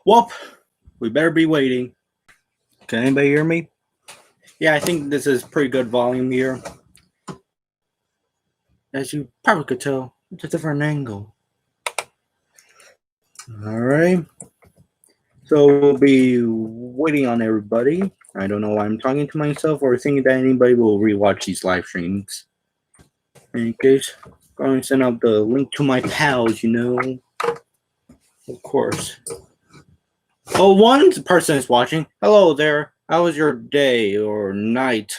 Well, we better be waiting. Can anybody hear me? Yeah, I think this is pretty good volume here. As you probably could tell, it's a different angle. Alright. So we'll be waiting on everybody. I don't know why I'm talking to myself or thinking that anybody will rewatch these live streams. In case, going to send out the link to my pals, Of course. Oh, one person is watching. Hello there. How was your day or night?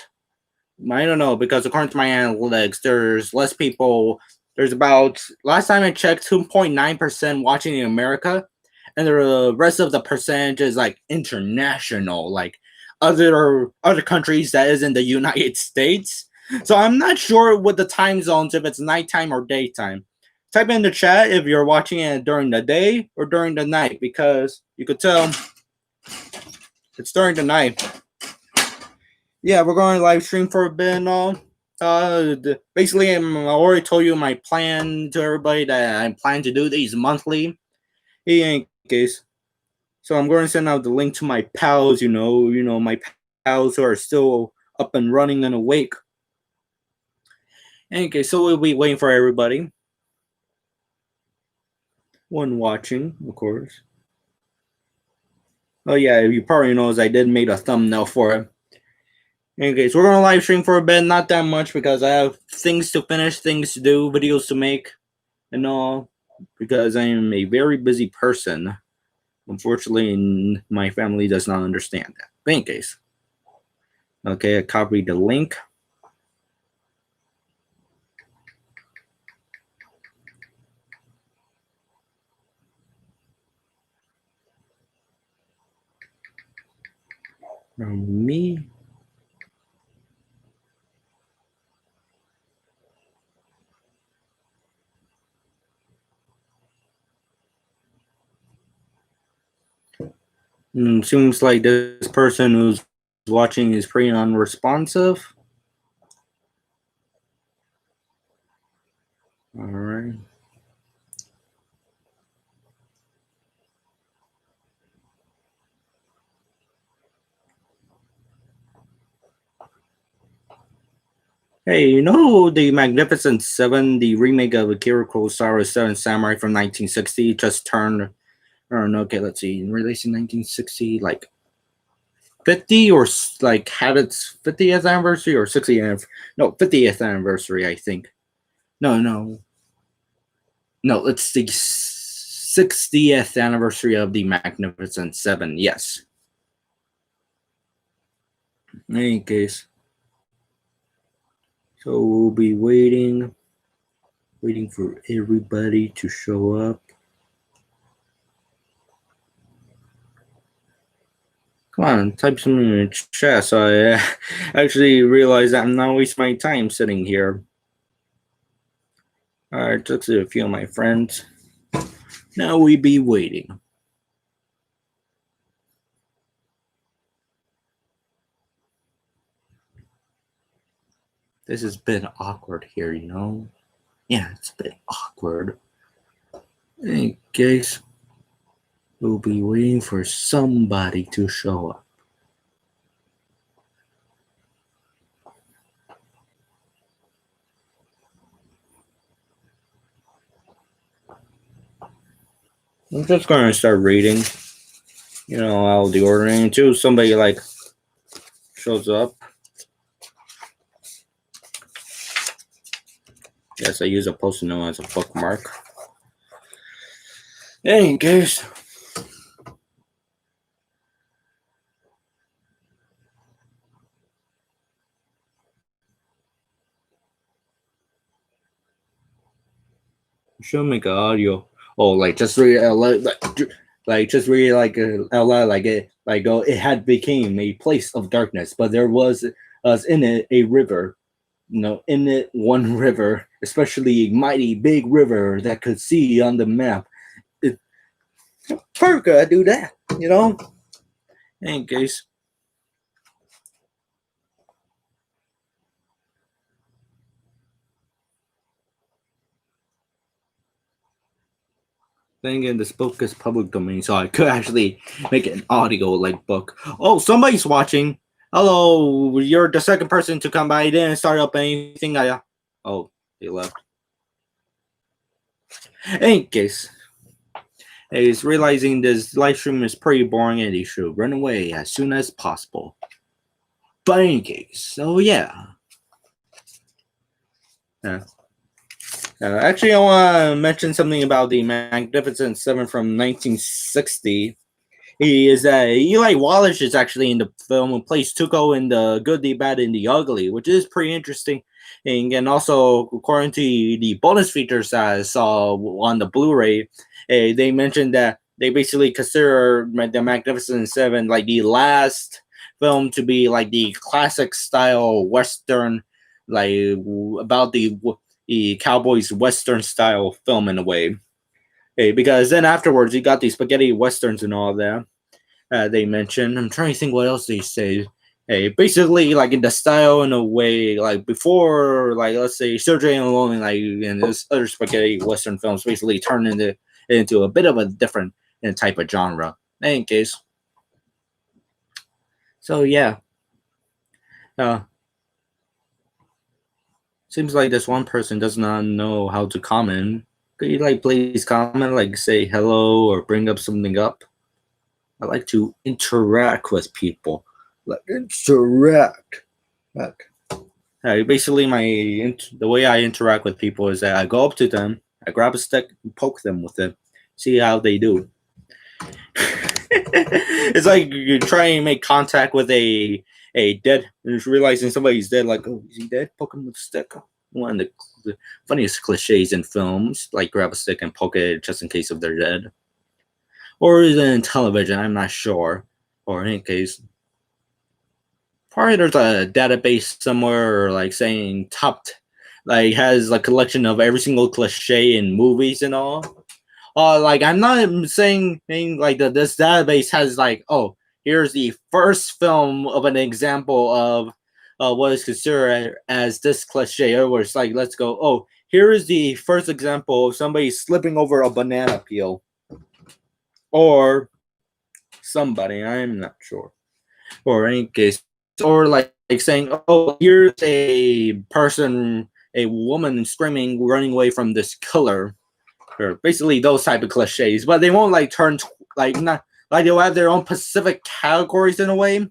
I don't know, because according to my analytics, there's less people. There's about, last time I checked, 2.9% watching in America, and the rest of the percentage is like international, like other countries that isn't the United States. So I'm not sure with the time zones if it's nighttime or daytime. Type in the chat if you're watching it during the day or during the night, because you could tell it's during the night. Yeah, we're going to live stream for a bit and all. Basically, I already told you my plan to everybody that I plan to do these monthly. In any case, so I'm going to send out the link to my pals. My pals who are still up and running and awake. In any case, so we'll be waiting for everybody. One watching, of course. Oh yeah, you probably knows I did make a thumbnail for it. Okay, so we're gonna live stream for a bit, not that much because I have things to finish, things to do, videos to make, and all. Because I am a very busy person. Unfortunately, my family does not understand that. But in case, okay, I copied the link. From me. Seems like this person who's watching is pretty unresponsive. All right. Hey, the Magnificent Seven, the remake of Akira Kurosawa's Seven Samurai from 1960, just turned. Okay, let's see. Released in 1960, like 50 or like had its 50th anniversary or 60th. No, 50th anniversary, I think. No. It's the 60th anniversary of the Magnificent Seven. Yes. In any case, so we'll be waiting for everybody to show up. Come on, type something in the chat so I actually realize that I'm not wasting my time sitting here. Alright, just a few of my friends. Now we be waiting. This has been awkward here, Yeah, it's been awkward. In any case, we'll be waiting for somebody to show up. I'm just going to start reading. I'll do ordering until somebody shows up. Yes, I use a post-it note as a bookmark. In any case, should make an audio. Oh, just read just read out loud it had became a place of darkness, but there was in it a river. In it one river, especially a mighty big river that could see on the map. Perka, I do that, In any case. Then again, this book is public domain, so I could actually make an audio like book. Oh, somebody's watching. Hello, you're the second person to come by. I didn't start up anything. Oh, they left. In any case, he's realizing this live stream is pretty boring and he should run away as soon as possible. But in any case, so yeah. Actually, I want to mention something about the Magnificent Seven from 1960. Is that Eli Wallach is actually in the film and plays Tuco in The Good, the Bad, and the Ugly, which is pretty interesting. And also, according to the bonus features I saw on the Blu-ray, they mentioned that they basically consider the Magnificent Seven like the last film to be like the classic style Western, like about the Cowboys Western style film in a way. Because then afterwards you got these spaghetti westerns and all that. They mentioned. I'm trying to think what else they say. Basically, like in the style in a way, like before, like let's say Sergio Leone, like in this other spaghetti western films, basically turned into a bit of a different type of genre. In any case, so yeah, seems like this one person does not know how to comment. Could you like please comment, like say hello or bring up something up? I like to interact with people. Like interact. Basically, the way I interact with people is that I go up to them, I grab a stick, and poke them with it, see how they do. It's like you're trying to make contact with a dead, and just realizing somebody's dead. Like, oh, is he dead? Poke him with a stick. One of the funniest cliches in films, like grab a stick and poke it just in case if they're dead. Or is it in television? I'm not sure. Or in any case, probably there's a database somewhere, or like saying like has a collection of every single cliche in movies and all. Like I'm not saying like that this database has like, oh, here's the first film of an example of what is considered as this cliche. Or it's like, let's go, oh, here is the first example of somebody slipping over a banana peel. Or somebody, I'm not sure. Or in any case, or like saying, oh, here's a person, a woman screaming, running away from this killer. Or basically those type of cliches, but they won't like turn like not like they'll have their own specific categories in a way.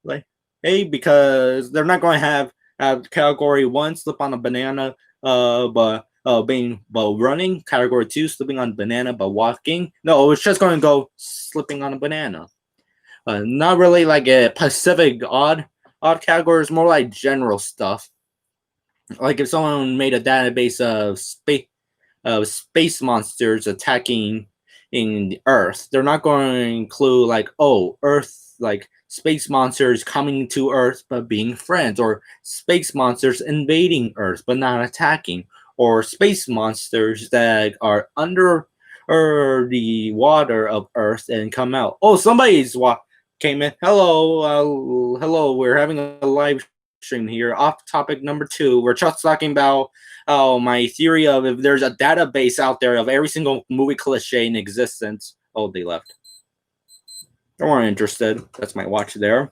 Like, hey, because they're not going to have category 1 slip on a banana, but running. Category 2 slipping on a banana but walking. No, it's just going to go slipping on a banana. Not really like a specific odd category. It's more like general stuff. Like if someone made a database of space monsters attacking in the Earth, they're not going to include like, oh, Earth, like space monsters coming to Earth but being friends, or space monsters invading Earth but not attacking, or space monsters that are under the water of Earth and come out. Oh, somebody's came in. Hello. We're having a live stream here. Off topic number 2. We're just talking about my theory of if there's a database out there of every single movie cliche in existence. Oh, they left. They weren't interested. That's my watch there.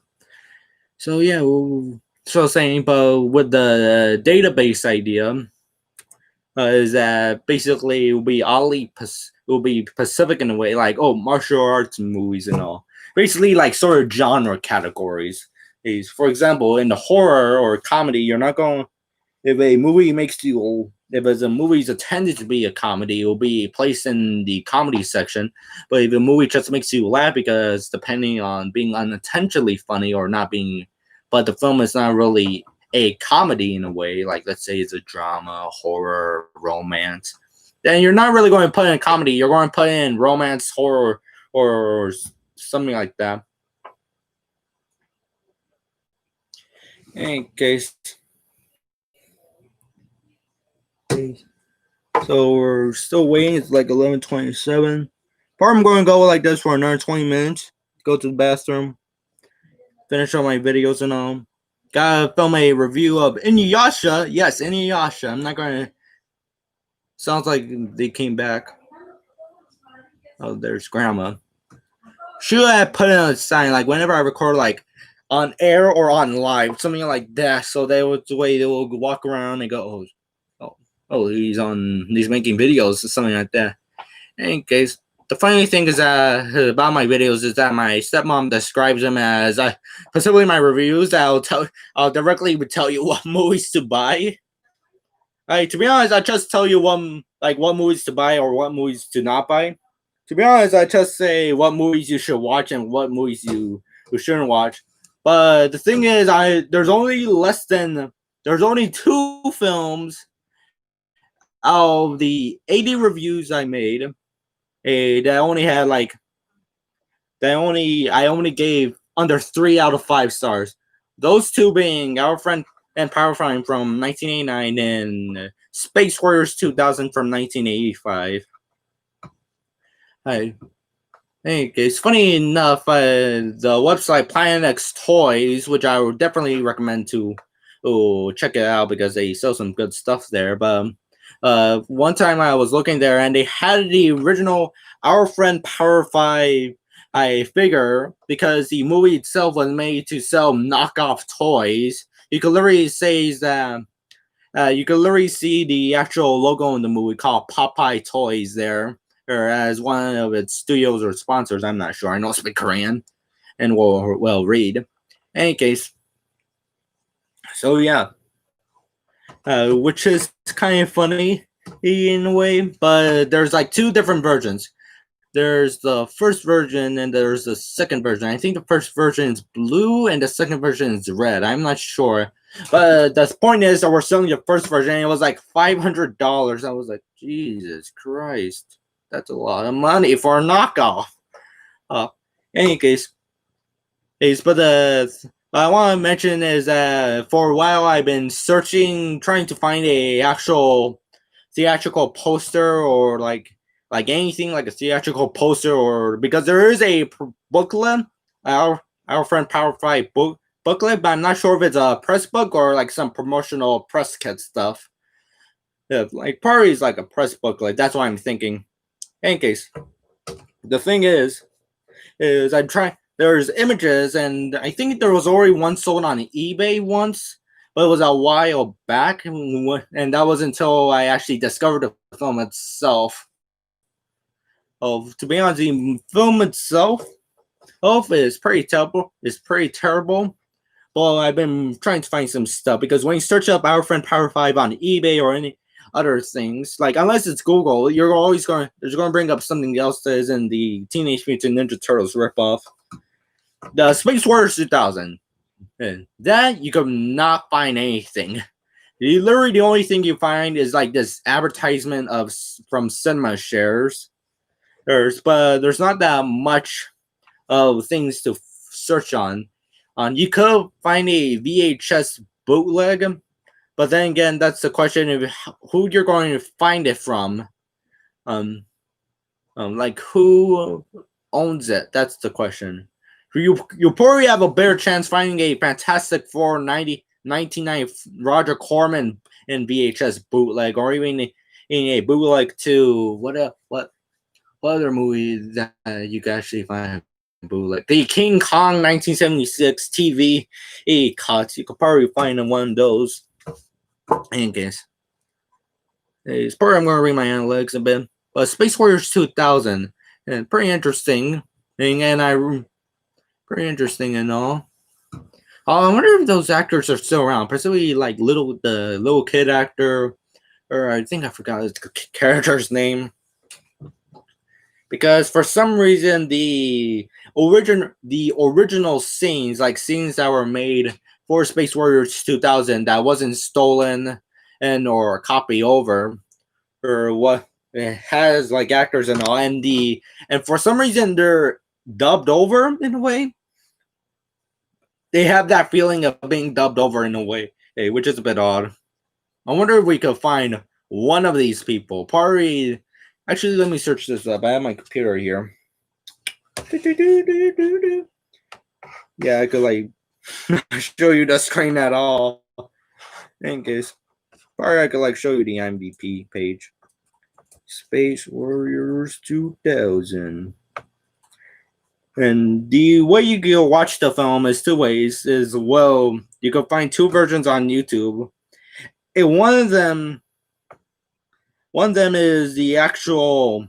So yeah, so saying, but with the database idea, is that basically it will be specific in a way, like, oh, martial arts movies and all. Basically, like sort of genre categories. Is, for example, in the horror or comedy, you're not going. If a movie makes you, if it's a movie's intended to be a comedy, it will be placed in the comedy section. But if a movie just makes you laugh, because depending on being unintentionally funny or not being, but the film is not really a comedy in a way, like let's say it's a drama, horror, romance, then you're not really going to put in comedy. You're going to put in romance, horror, or something like that. In any case, so we're still waiting. It's like 11:27. Probably I'm going to go like this for another 20 minutes. Go to the bathroom, finish all my videos and all. Gotta film a review of Inuyasha. Yes, Inuyasha. I'm not going to. Sounds like they came back. Oh, there's Grandma. Should I put in a sign like whenever I record like on air or on live, something like that, so they would they will walk around and go, he's making videos or something like that. In any case, the funny thing is that about my videos is that my stepmom describes them as specifically my reviews. I'll directly tell you what movies to buy. To be honest, I just tell you what movies to buy or what movies to not buy. To be honest, I just say what movies you should watch and what movies you shouldn't watch. But the thing is, there's only 2 films out of the 80 reviews I made. That only had I only gave under 3 out of 5 stars. Those 2 being Our Friend and Power Flying from 1989 and Space Warriors 2000 from 1985. Hey, it's funny enough, the website Planet X Toys, which I would definitely recommend to check it out because they sell some good stuff there. But one time I was looking there and they had the original Our Friend Power 5 figure because the movie itself was made to sell knockoff toys. You could literally say that you could literally see the actual logo in the movie called Popeye Toys there, or as one of its studios or sponsors. I'm not sure. I know speak Korean and will read. In any case, so yeah, which is kind of funny in a way, but there's like 2 different versions. There's the first version and there's the second version. I think the first version is blue and the second version is red. I'm not sure. But the point is that we're selling the first version and it was like $500. I was like, Jesus Christ. That's a lot of money for a knockoff. Any case, but what I want to mention is that for a while I've been searching, trying to find a actual theatrical poster or like anything like a theatrical poster, or because there is a booklet, our friend Power 5 booklet, but I'm not sure if it's a press book or like some promotional press kit stuff. Yeah, like probably is like a press booklet. That's what I'm thinking. In case, the thing is I'm trying. There's images, and I think there was already one sold on eBay once, but it was a while back, and that was until I actually discovered the film itself. To be honest, the film itself is pretty terrible. It's pretty terrible. Well, I've been trying to find some stuff because when you search up Our Friend Power 5 on eBay or any other things, like unless it's Google, you're always going to bring up something else that is in the Teenage Mutant Ninja Turtles ripoff. The Space Warriors 2000. And that you could not find anything. Literally, the only thing you find is like this advertisement from Cinema Shares. But there's not that much of things to search on. You could find a VHS bootleg, but then again, that's the question of who you're going to find it from. Like who owns it? That's the question. You probably have a better chance finding a Fantastic Four 1990 Roger Corman in VHS bootleg, or even in a bootleg to what other movie that you can actually find bootleg? The King Kong 1976 TV cuts. You could probably find in one of those. In case, it's probably I'm going to read my analytics a bit. But Space Warriors 2000, and pretty interesting thing, and pretty interesting and all. I wonder if those actors are still around, particularly like the little kid actor, or I think I forgot his character's name. Because for some reason the original scenes, like scenes that were made for Space Warriors 2000 that wasn't stolen and or copied over, or what, it has like actors and all, and for some reason they're dubbed over in a way. They have that feeling of being dubbed over in a way, which is a bit odd. I wonder if we could find one of these people. Probably. Actually, let me search this up. I have my computer here. Yeah, I could like show you the screen at all. In case, probably I could like show you the IMDb page. Space Warriors 2000. And the way you can watch the film is two ways. Is well, you can find two versions on YouTube. And one of them is the actual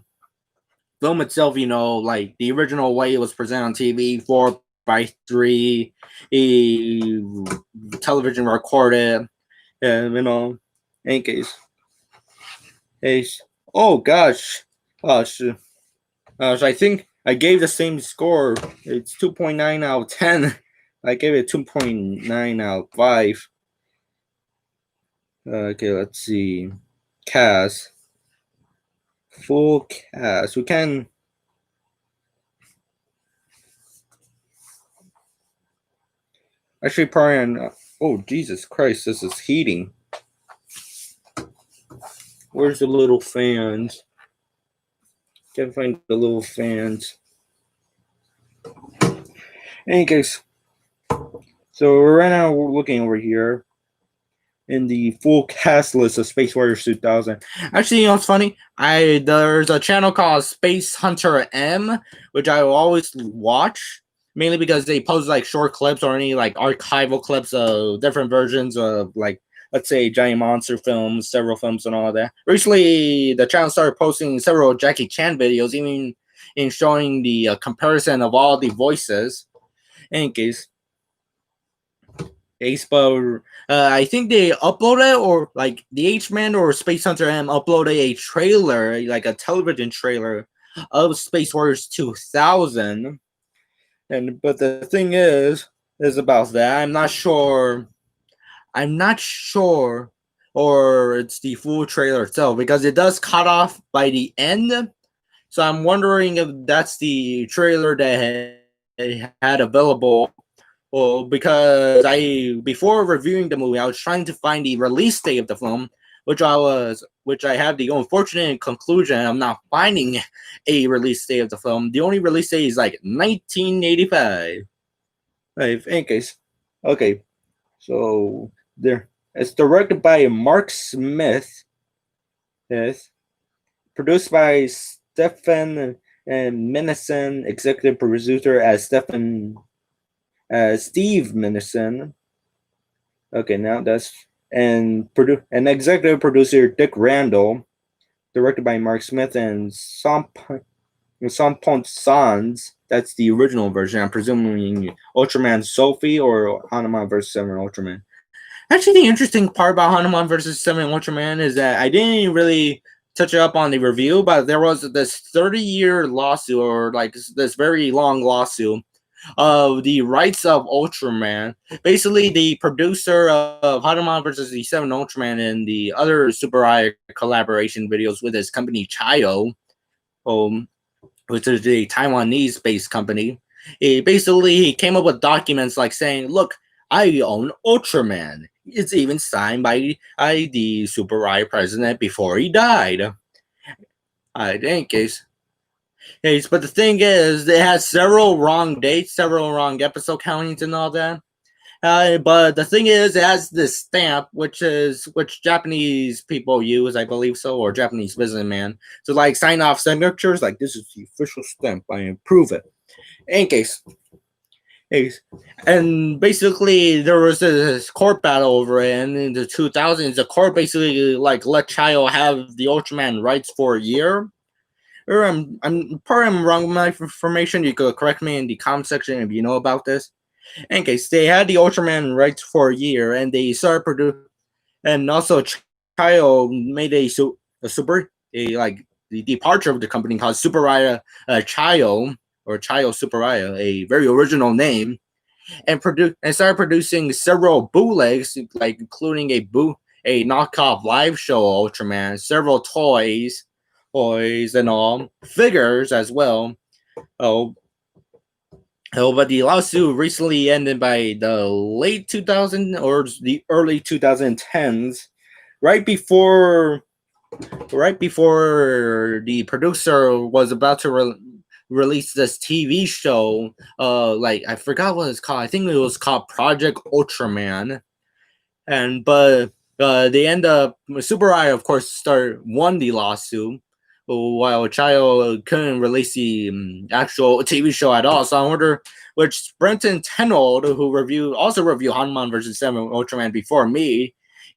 film itself. Like the original way it was presented on TV, 4:3, a television recorded, and in case. Oh gosh, gosh, I think I gave the same score. It's 2.9 out of 10. I gave it 2.9 out of 5. Okay, let's see. Cast. Full cast. We can. Actually, probably on. Oh, Jesus Christ, this is heating. Where's the little fans? Can't find the little fans. In any case, so right now we're looking over here in the full cast list of Space Warriors 2000. Actually, it's funny. There's a channel called Space Hunter M, which I will always watch, mainly because they post like short clips or any like archival clips of different versions of like, let's say, giant monster films, several films, and all that. Recently, the channel started posting several Jackie Chan videos, even in showing the comparison of all the voices. In any case, but I think they uploaded, or like the H-Man or Space Hunter M uploaded a trailer, like a television trailer of Space Warriors 2000. But the thing is about that. I'm not sure, or it's the full trailer itself, because it does cut off by the end. So I'm wondering if that's the trailer that had available. Well, because before reviewing the movie, I was trying to find the release date of the film, which I have the unfortunate conclusion I'm not finding a release date of the film. The only release date is like 1985. In case, okay, so there, it's directed by Mark Smith. Yes, produced by Stephen and Minison, executive producer as Steve Minison. Okay, now that's and executive producer Dick Randall, directed by Mark Smith and Sampont Sans. That's the original version. I'm presuming Ultraman Sophie or Hanuman vs. Seven Ultraman. Actually, the interesting part about Hanuman vs. Seven Ultraman is that I didn't really touch up on the review, but there was this 30-year lawsuit, or like this very long lawsuit of the rights of Ultraman. Basically, the producer of Hanuman versus the Seven Ultraman and the other Super Eye collaboration videos with his company Chayo, which is a Taiwanese-based company. He came up with documents like saying, "Look, I own Ultraman. It's even signed by the Super Eye president before he died." In case. Yes, but the thing is, it has several wrong dates, several wrong episode countings, and all that. But the thing is, it has this stamp, which Japanese people use, I believe so, or Japanese businessman, to like sign off signatures. Like, this is the official stamp. I approve it. In case. And basically, there was this court battle over it, and in the 2000s, the court basically like let Chayo have the Ultraman rights for a year. Or I'm wrong with my information. You could correct me in the comment section if you know about this. In case, they had the Ultraman rights for a year, and they started producing, and also Chayo made like the departure of the company called Super Raya Chayo, or Chayo Super Raya, a very original name, and started producing several bootlegs, like including a knockoff live show Ultraman, several toys and all, figures as well. But the lawsuit recently ended by the late 2000 or the early 2010s, right before the producer was about to release this TV show. Like, I forgot what it's called. I think it was called Project Ultraman, but they end up Super Eye, of course, won the lawsuit. while Child couldn't release the actual TV show at all. So I wonder which Brenton Tenold, who also reviewed Hanuman versus 7 Ultraman before me,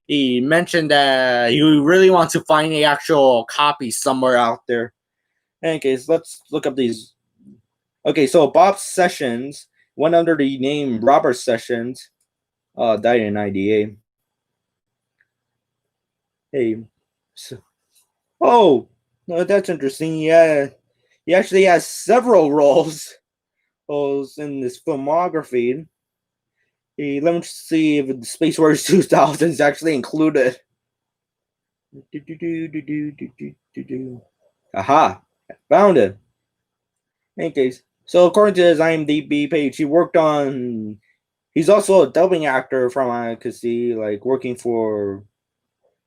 he mentioned that he really wants to find the actual copy somewhere out there. Anyways, let's look up these. Okay, so Bob Sessions went under the name Robert Sessions. Died in '98. Hey, so, oh, no, that's interesting. Yeah, he actually has several roles in this filmography. Let me see if the Space Wars 2000 is actually included. Aha, found it. In any case, so according to his IMDb page, he's also a dubbing actor from I could see, like working for,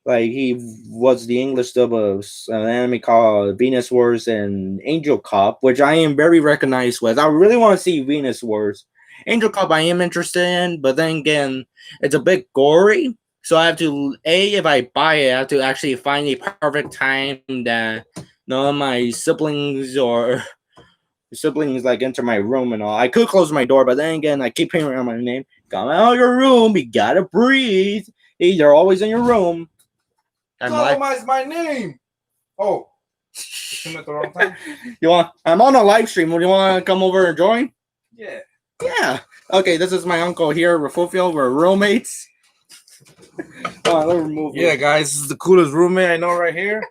like he was the English dub of an anime called Venus Wars and Angel Cop, which I am very recognized with. I really want to see Venus Wars. Angel Cop I am interested in, but then again, it's a bit gory. So I have to, if I buy it, I have to actually find a perfect time that none of my siblings like enter my room and all. I could close my door, but then again, I keep hearing my name. Come out of your room. You gotta breathe. They're always in your room. Compromise my name. Oh, at the wrong time. I'm on a live stream. Would you want to come over and join? Yeah. Yeah. Okay, this is my uncle here, Rafufio. We're roommates. Let me remove Yeah, guys, this is the coolest roommate I know right here.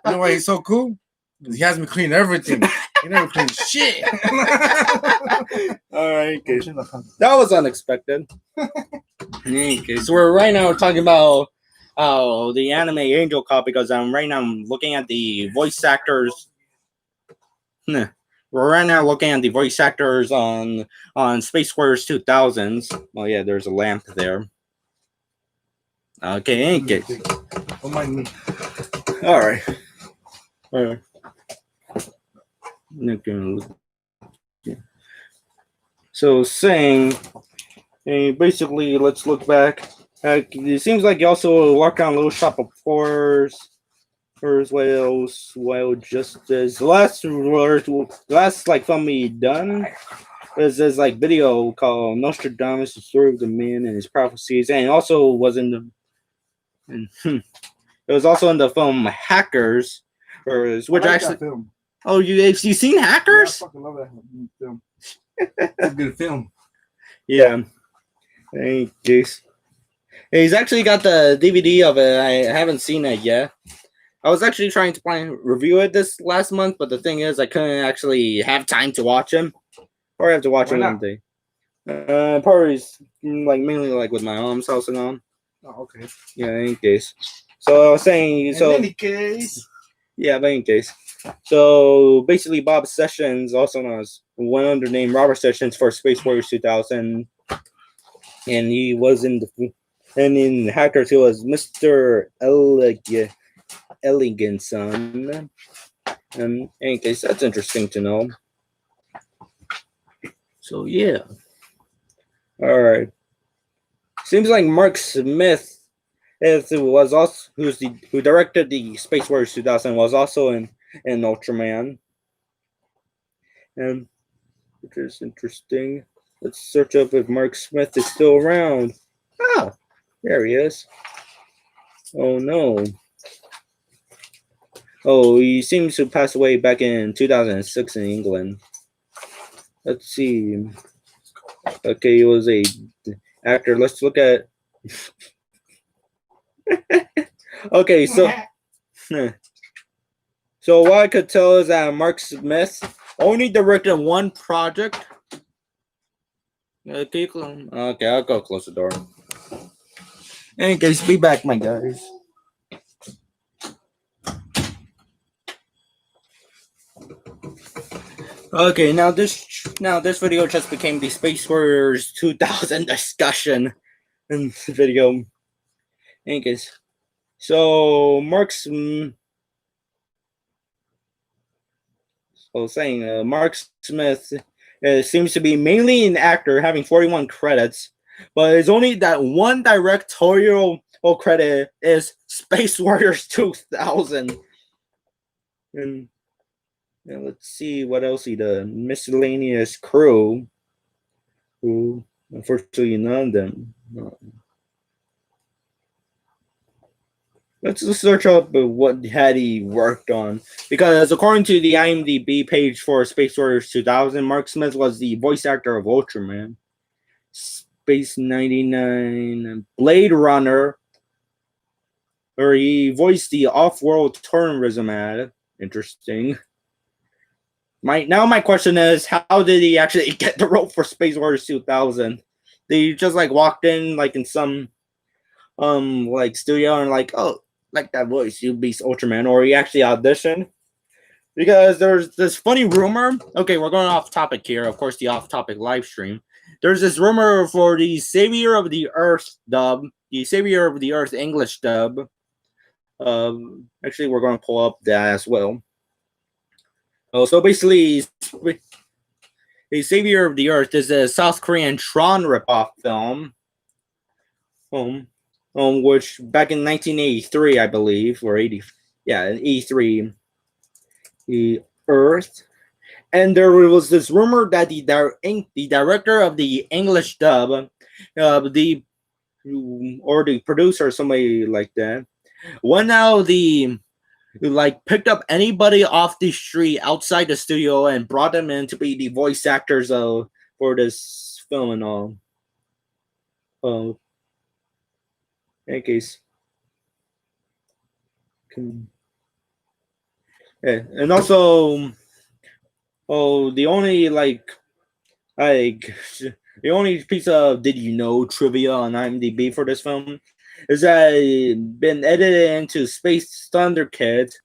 You know why he's so cool? He has me clean everything. He never cleans shit. All right, okay. That was unexpected. Okay, so we're right now talking about the anime Angel Cop because I'm looking at the voice actors. We're right now looking at the voice actors on Space Wars 2000s. Well, yeah, there's a lamp there. Okay, ain't it? Don't mind me. All right. So saying, basically, let's look back. It seems like you also work on Little Shop of Horrors, as well. Just as the last like film he done was this like video called Nostradamus: The Story of the Man and His Prophecies, and it also was in the. It was also in the film Hackers, which actually. Film. Oh, you seen Hackers? Yeah, I fucking love that film. It's a good film. Yeah. Hey, Jace. He's actually got the DVD of it. I haven't seen it yet. I was actually trying to review it this last month, but the thing is, I couldn't actually have time to watch him. Or I have to watch him one day. Probably like mainly like with my mom's house and on. Oh, okay. Yeah, in any case. So I was saying, In any case. Yeah, but in any case. So basically, Bob Sessions, also known as went under the name Robert Sessions for Space Warriors 2000, and he was in Hackers he was Mr. Elegantson. In any case, that's interesting to know. So yeah, all right. Seems like Mark Smith, who directed the Space Warriors 2000, was also in Ultraman, and which is interesting. Let's search up if Mark Smith is still around. Ah, there he is. Oh no. Oh, he seems to pass away back in 2006 in England. Let's see. Okay, he was a actor. Let's look at. Okay, so. So what I could tell is that Mark Smith only directed one project. Okay, I'll go close the door. In any case, be back, my guys. Okay, now this video just became the Space Warriors 2000 discussion video. In any case, so Mark Smith seems to be mainly an actor, having 41 credits, but it's only that one directorial credit is Space Warriors 2000. And let's see what else he did. Miscellaneous crew, who unfortunately none of them. Let's search up what had he worked on, because according to the IMDb page for Space Warriors 2000, Mark Smith was the voice actor of Ultraman, Space 99, Blade Runner, where he voiced the off-world tourism ad. Interesting. My question is, how did he actually get the role for Space Warriors 2000? They just like walked in like in some like studio and like, oh, like that voice, you be Ultraman, or he actually auditioned? Because there's this funny rumor. Okay, we're going off topic here. Of course, the off-topic live stream. There's this rumor for the Savior of the Earth dub, the Savior of the Earth English dub. Actually, we're going to pull up that as well. Oh, so basically, the Savior of the Earth is a South Korean Tron ripoff film. Which back in 1983, I believe, or 83, the Earth. And there was this rumor that the director of the English dub, the producer, somebody like that, went out picked up anybody off the street outside the studio and brought them in to be the voice actors for this film and all. In any case, yeah, and also, the only the only piece of did you know trivia on IMDb for this film is that it's been edited into Space Thunder Kids,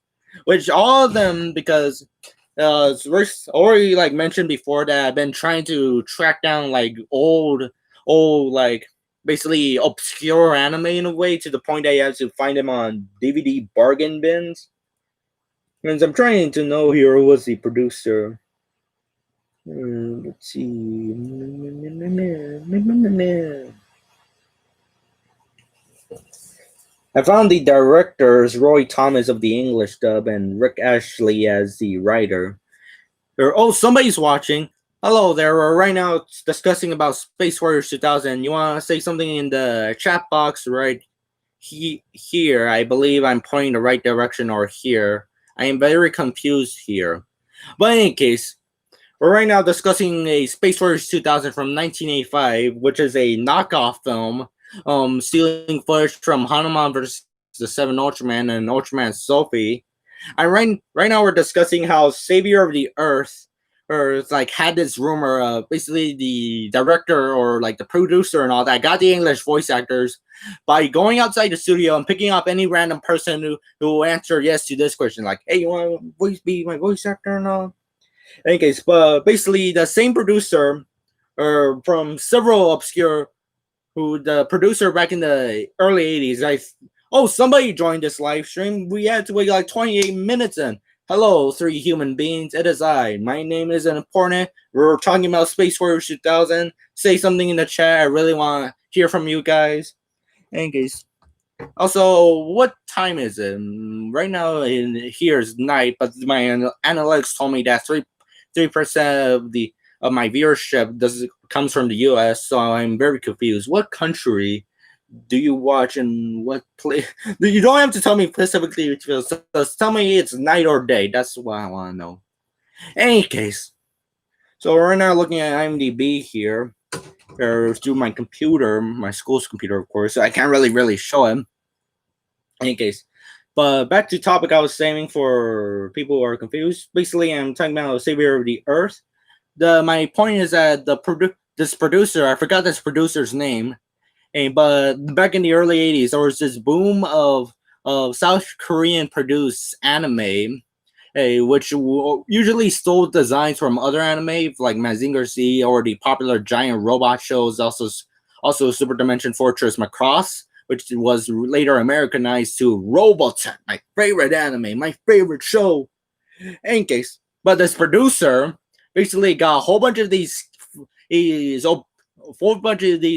which all of them, because already like mentioned before that I've been trying to track down like old like basically obscure anime in a way, to the point that you have to find them on DVD bargain bins. And I'm trying to know here who was the producer. Let's see. I found the directors, Roy Thomas of the English dub and Rick Ashley as the writer. Somebody's watching. Hello there. We're right now discussing about Space Warriors 2000. You want to say something in the chat box right here? I believe I'm pointing the right direction, or here. I am very confused here. But in any case, we're right now discussing a Space Warriors 2000 from 1985, which is a knockoff film, stealing footage from Hanuman vs. the Seven Ultraman and Ultraman Sophie. And right now we're discussing how Savior of the Earth, had this rumor. Basically, the director or like the producer and all that got the English voice actors by going outside the studio and picking up any random person who will answer yes to this question, like, "Hey, you want to be my voice actor and all?" In any case, but basically the same producer, or from several obscure, who the producer back in the early 80s. Somebody joined this live stream. We had to wait like 28 minutes in. Hello, three human beings. It is I. My name isn't important. We're talking about Space Warriors 2000. Say something in the chat. I really want to hear from you guys. In any case, also, what time is it? Right now here is night, but my analytics told me that 3% of my viewership comes from the US, so I'm very confused. What country do you watch and what place? You don't have to tell me specifically. Just tell me it's night or day. That's what I want to know. In any case, so we're now looking at IMDb here, or through my computer, my school's computer, of course. So I can't really show him. In any case, but back to topic I was saying for people who are confused. Basically, I'm talking about Savior of the Earth. My point is that this producer, I forgot this producer's name, but back in the early 80s, there was this boom of South Korean produced anime, which usually stole designs from other anime like Mazinger Z or the popular giant robot shows, also Super Dimension Fortress Macross, which was later Americanized to Robotech, my favorite anime, my favorite show. In any case, but this producer basically got a whole bunch of these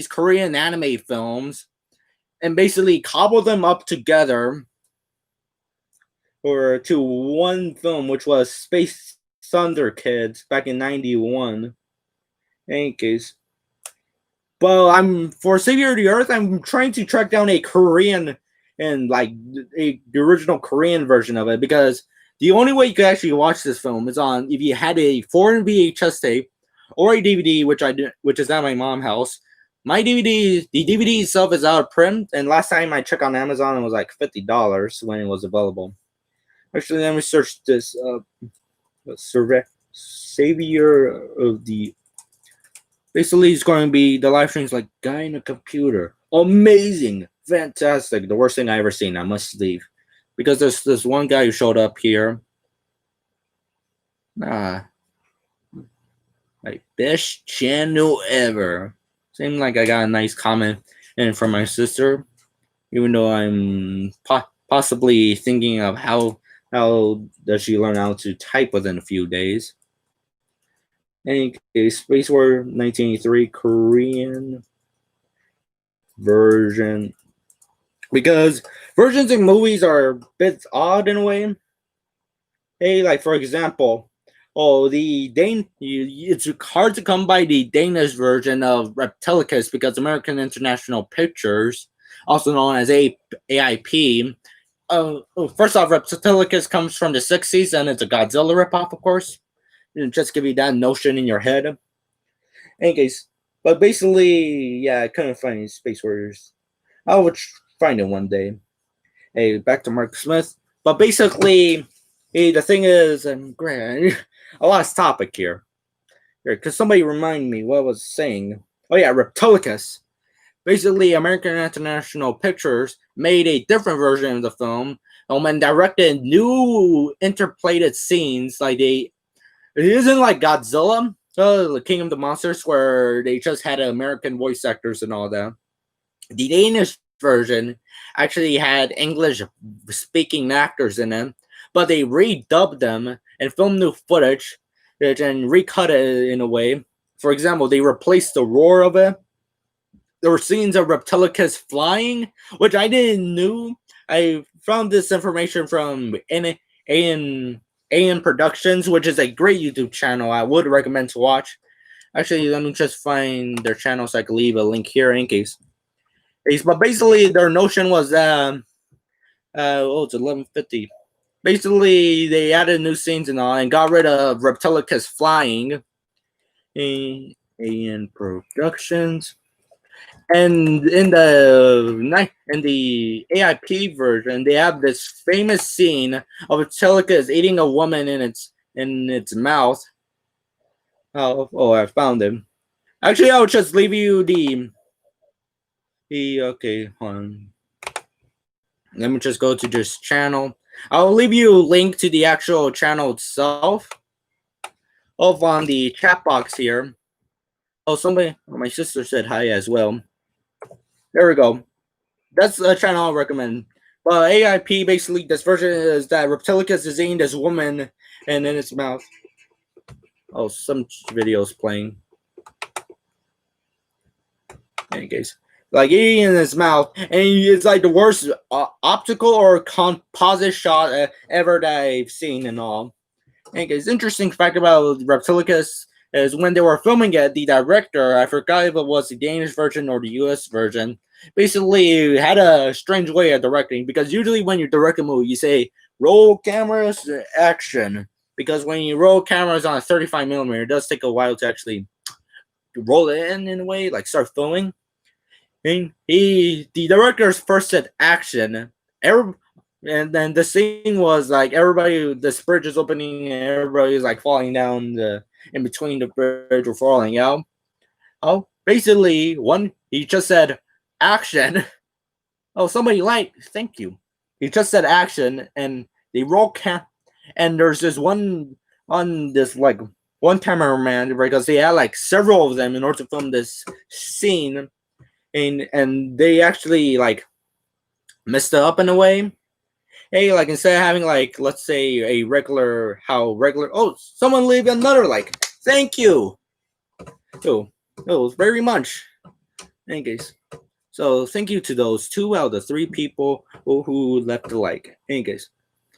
Korean anime films and basically cobbled them up together or to one film, which was Space Thunder Kids back in '91. In any case, well, I'm for Savior of the Earth. I'm trying to track down a Korean and like the original Korean version of it, because the only way you could actually watch this film is on if you had a foreign VHS tape or a DVD, which is at my mom's house. My DVD, the DVD itself is out of print, and last time I checked on Amazon, it was like $50 when it was available. Actually, let me search this. Savior of the. Basically, it's going to be the live stream's like guy in a computer. Amazing, fantastic. The worst thing I ever seen. I must leave because there's this one guy who showed up here. My best channel ever. Seemed like I got a nice comment in from my sister, even though I'm possibly thinking of how does she learn how to type within a few days. Any case, Space War 1983 Korean version, because versions of movies are a bit odd in a way. Hey, like for example, it's hard to come by the Danish version of Reptilicus because American International Pictures, also known as AIP. First off, Reptilicus comes from the 60s and it's a Godzilla ripoff, of course. Just give you that notion in your head. In any case, but basically, yeah, I couldn't find Space Warriors. I will find it one day. Hey, back to Mark Smith. But basically, hey, the thing is, great, I lost topic here. Because somebody remind me what I was saying. Oh yeah, Reptilicus. Basically, American International Pictures made a different version of the film and directed new interplated scenes. Like it isn't like Godzilla, the King of the Monsters, where they just had American voice actors and all that. The Danish version actually had English speaking actors in it, but they redubbed them and filmed new footage and recut it in a way. For example, they replaced the roar of it. There were scenes of Reptilicus flying, which I didn't know. I found this information from AN Productions, which is a great YouTube channel I would recommend to watch. Actually, let me just find their channel so I can leave a link here in case. But basically, their notion was it's 11:50. Basically, they added new scenes and all, and got rid of Reptilicus flying. AN Productions. And in the AIP version, they have this famous scene of Reptilicus eating a woman in its mouth. Oh, I found him. Actually, I'll just leave you the okay, hold on. Let me just go to this channel. I'll leave you a link to the actual channel itself over on the chat box here. Oh, my sister said hi as well. There we go. That's a channel I'll recommend. But AIP, basically, this version is that Reptilicus is eating this woman and in its mouth. Oh, some videos playing. In any case, like eating in his mouth, and it's like the worst optical or composite shot ever that I've seen and all. In any case, interesting fact about Reptilicus is when they were filming it, the director, I forgot if it was the Danish version or the US version, basically had a strange way of directing, because usually when you direct a movie, you say, roll cameras, action. Because when you roll cameras on a 35mm, it does take a while to actually roll it in a way, like start filming. And the directors first said action. And then the scene was like this bridge is opening and everybody is like falling down in between the bridge or falling out. Oh, basically, he just said action. Oh, thank you. He just said action, and they roll and there's this one cameraman, because they had like several of them in order to film this scene, and they actually like messed it up in a way. Hey, like instead of having like, let's say oh, someone leave another like. Thank you. Oh, very much. In any case, so thank you to those 2 out of the 3 people who left the like. In any case,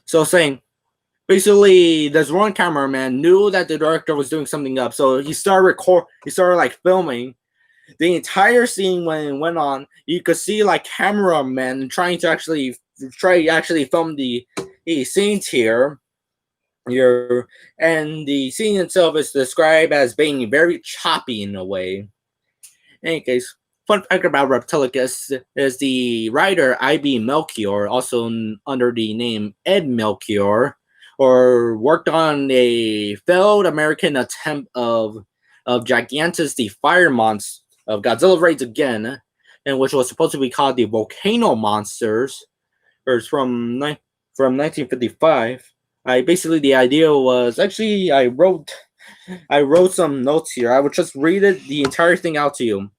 So saying basically this one cameraman knew that the director was doing something up, so he started like filming the entire scene. When it went on, you could see like cameramen trying to actually film the scenes here, and the scene itself is described as being very choppy in a way. In any case, fun fact about Reptilicus is the writer I.B. Melchior, also under the name Ed Melchior, or worked on a failed American attempt of Gigantus the Fire Monster of Godzilla Raids Again, and which was supposed to be called the Volcano Monsters, or it's from 1955. I basically the idea was actually I wrote some notes here. I would just read the entire thing out to you.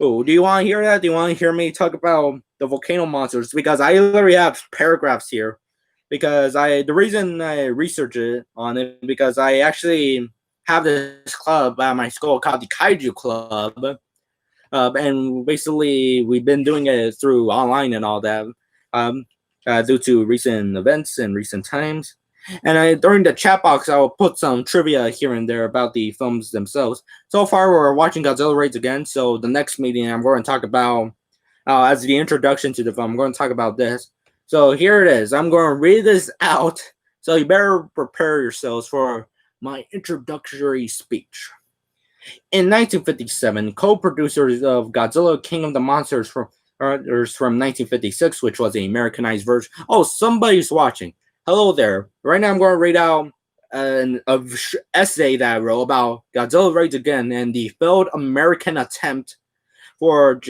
Oh, do you want to hear that? Do you want to hear me talk about the volcano monsters? Because I literally have paragraphs here. Because the reason I researched it on it because I actually have this club at my school called the Kaiju Club, and basically we've been doing it through online and all that, um, due to recent events and recent times. And during the chat box, I'll put some trivia here and there about the films themselves. So far, we're watching Godzilla Raids Again. So the next meeting, I'm going to talk about, as the introduction to the film, I'm going to talk about this. So here it is. I'm going to read this out. So you better prepare yourselves for my introductory speech. In 1957, co-producers of Godzilla King of the Monsters from 1956, which was an Americanized version. Oh, somebody's watching. Hello there. Right now I'm going to read out an essay that I wrote about Godzilla Raids Again and the failed American attempt for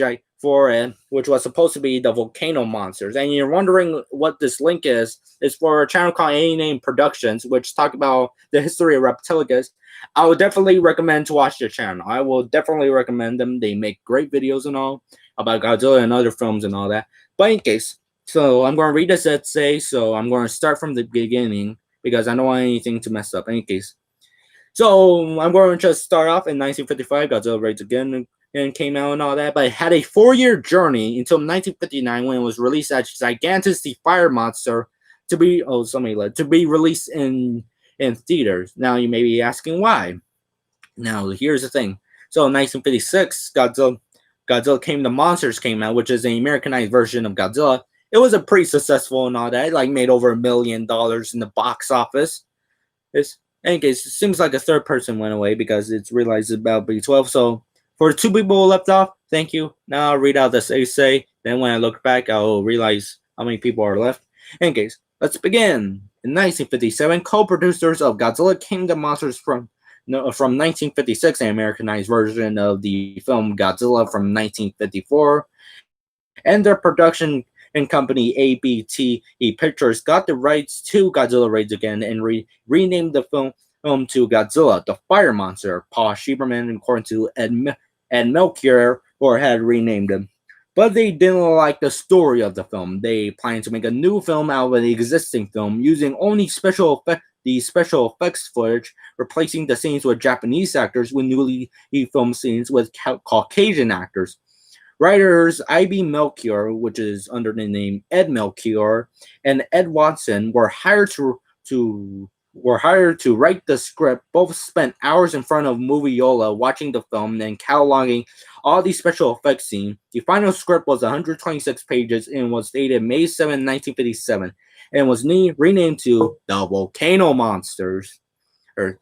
which was supposed to be the Volcano Monsters. And you're wondering what this link is. It's for a channel called Any Name Productions, which talk about the history of Reptilicus. I would definitely recommend to watch their channel. I will definitely recommend them. They make great videos and all about Godzilla and other films and all that. But in case, so I'm going to read this essay. So I'm going to start from the beginning because I don't want anything to mess up. In any case, so I'm going to just start off in 1955. Godzilla Raids Again and came out and all that, but it had a 4-year journey until 1959 when it was released as Gigantus the Fire Monster to be released in theaters. Now you may be asking why. Now here's the thing. So in 1956, Godzilla King of the Monsters came out, which is an Americanized version of Godzilla. It was a pretty successful and all that. It like made over $1 million in the box office. In any case, it seems like a third person went away because it's realized it's about B12. So for the 2 people who left off, thank you. Now I'll read out this essay. Then when I look back, I'll realize how many people are left. In any case, let's begin. In 1957, co-producers of Godzilla King of the Monsters from 1956, an Americanized version of the film Godzilla from 1954, and their production and company ABTE Pictures got the rights to Godzilla Raids Again and renamed the film to Godzilla, the Fire Monster. Paul Schieberman, according to Ed Melchior, had renamed him. But they didn't like the story of the film. They planned to make a new film out of the existing film using only special effects footage, replacing the scenes with Japanese actors with newly filmed scenes with Caucasian actors. Writers I.B. Melchior, which is under the name Ed Melchior, and Ed Watson were hired to write the script. Both spent hours in front of Moviola watching the film and cataloging all these special effects scenes. The final script was 126 pages and was dated May 7, 1957, and was renamed to The Volcano Monsters.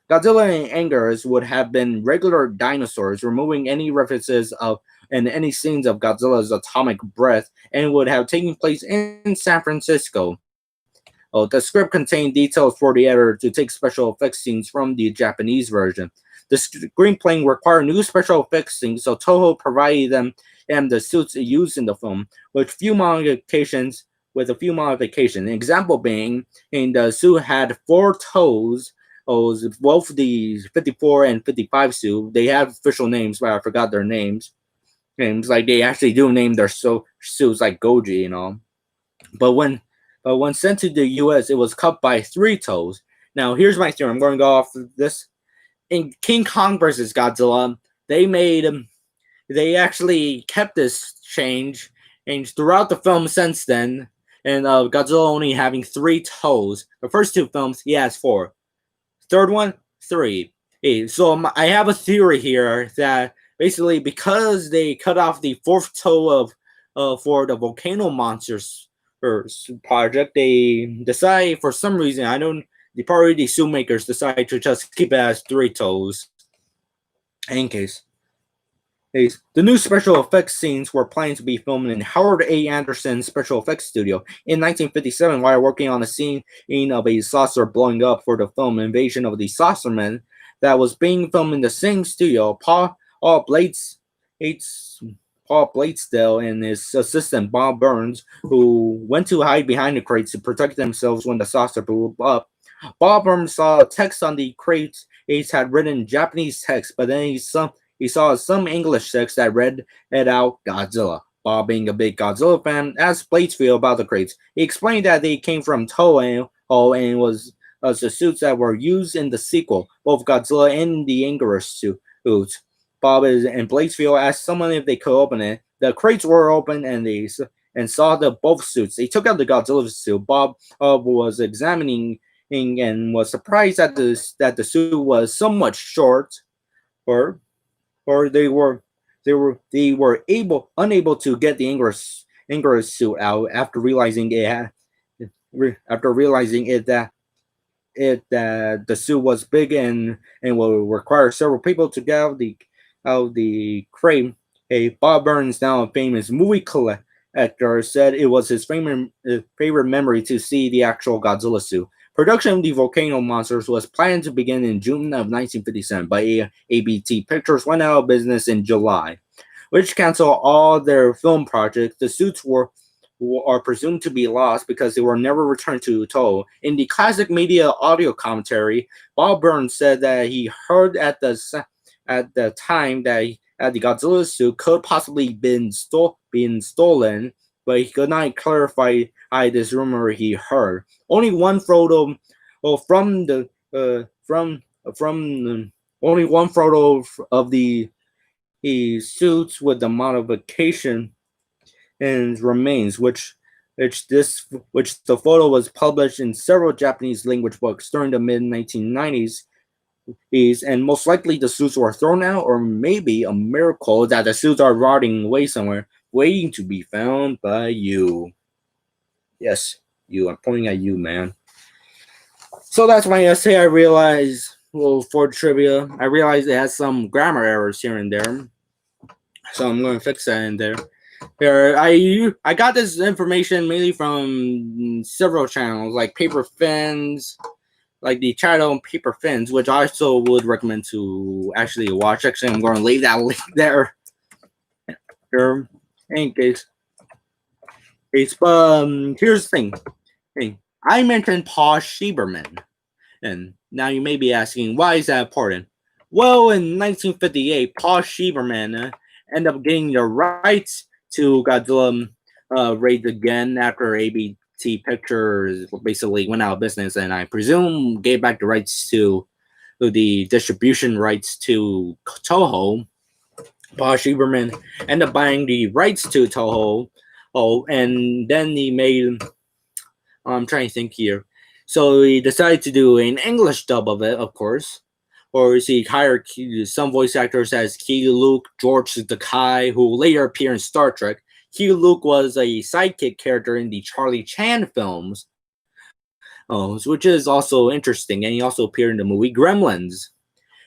Godzilla and Angus would have been regular dinosaurs, removing any references of and any scenes of Godzilla's atomic breath, and would have taken place in San Francisco. The script contained details for the editor to take special effects scenes from the Japanese version. The screenplay required new special effects scenes, so Toho provided them and the suits used in the film with a few modifications. An example being, the suit had 4 toes. Both the 54 and 55 suit, they have official names, but I forgot their names. Names like they actually do name their suits like Goji and all. But when sent to the U.S., it was cut by 3 toes. Now here's my theory. I'm going to go off of this. In King Kong versus Godzilla, they actually kept this change, and throughout the film since then, and Godzilla only having 3 toes. The first 2 films, he has 4. Third one, 3. So I have a theory here that basically because they cut off the 4th toe of for the volcano monsters project, they decide for some reason, I don't. Probably the suit makers decide to just keep it as 3 toes. In case. The new special effects scenes were planned to be filmed in Howard A. Anderson's special effects studio in 1957 while working on a scene of a saucer blowing up for the film Invasion of the Saucermen that was being filmed in the same studio. Paul Bladesdell and his assistant Bob Burns, who went to hide behind the crates to protect themselves when the saucer blew up. Bob Burns saw text on the crates. Ace had written Japanese text, but then he saw some English text that read it out Godzilla. Bob, being a big Godzilla fan, asked Bladesfield about the crates. He explained that they came from Toho and was the suits that were used in the sequel, both Godzilla and the Anguirus suits. Bob and Bladesfield asked someone if they could open it. The crates were open and saw both suits. They took out the Godzilla suit. Bob was examining and was surprised that the suit was somewhat short, or they were unable to get the Anguirus suit out after realizing that the suit was big and will require several people to get out the crate. Bob Burns, now a famous movie collector, said it was his favorite memory to see the actual Godzilla suit. Production of the Volcano Monsters was planned to begin in June of 1957, but ABT Pictures went out of business in July, which canceled all their film projects. The suits are presumed to be lost because they were never returned to Toho. In the classic media audio commentary, Bob Burns said that he heard at the time that the Godzilla suit could possibly been stolen, but he could not clarify this rumor he heard. Only one photo only one photo of the suits with the modification and remains, which the photo was published in several Japanese language books during the mid 1990s. And most likely the suits were thrown out, or maybe a miracle that the suits are rotting away somewhere, waiting to be found by you. Yes, you. I'm pointing at you, man. So that's my essay. I realized, for trivia, I realized it has some grammar errors here and there. So I'm going to fix that in there. I got this information mainly from several channels, like Paper Fins, like the channel on Paper Fins, which I also would recommend to actually watch. Actually, I'm going to leave that link there. Here, in case. But here's the thing. Hey, I mentioned Paul Schieberman, and now you may be asking, why is that important? Well, in 1958, Paul Schieberman ended up getting the rights to Godzilla raid again after ABT Pictures basically went out of business, and I presume gave back the rights to the distribution rights to Toho. Paul Schieberman ended up buying the rights to Toho. And then he made, I'm trying to think here. So he decided to do an English dub of it, of course. Or he hired some voice actors as Key Luke, George Takei, who later appeared in Star Trek. Key Luke was a sidekick character in the Charlie Chan films, which is also interesting. And he also appeared in the movie Gremlins.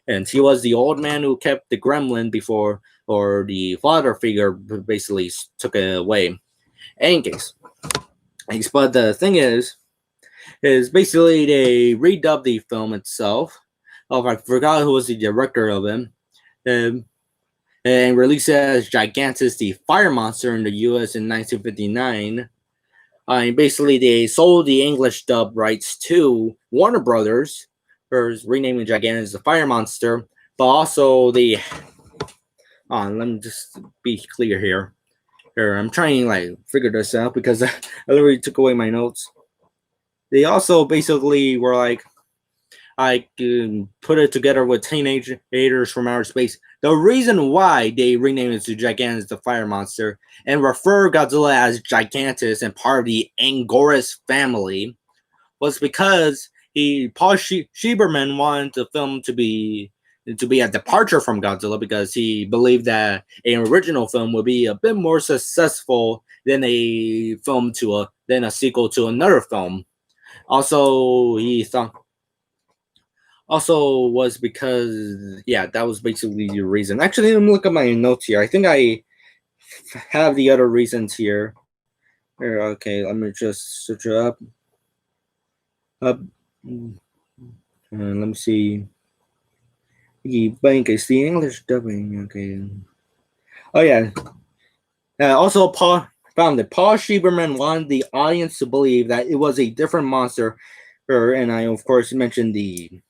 And he was the old man who kept the gremlin before, or the father figure basically took it away. In case, but the thing is basically they redubbed the film itself. I forgot who was the director of it, and released it as Gigantus, the Fire Monster, in the U.S. in 1959. Basically, they sold the English dub rights to Warner Brothers for renaming Gigantus the Fire Monster, but also let me just be clear here. I'm trying to figure this out because I literally took away my notes. They also basically were I can put it together with teenagers from outer space. The reason why they renamed it to Gigantus the Fire Monster and refer Godzilla as Gigantus and part of the Angoras family was because Paul Schieberman wanted the film to be a departure from Godzilla because he believed that an original film would be a bit more successful than a sequel to another film. Also, he thought was because that was basically the reason. Actually, let me look at my notes here. I think I have the other reasons here. Here, okay, let me just search it up. Let me see. The bank is the English dubbing. Okay. Oh yeah. Also, Paul found that Paul Schieberman wanted the audience to believe that it was a different monster, and I of course mentioned the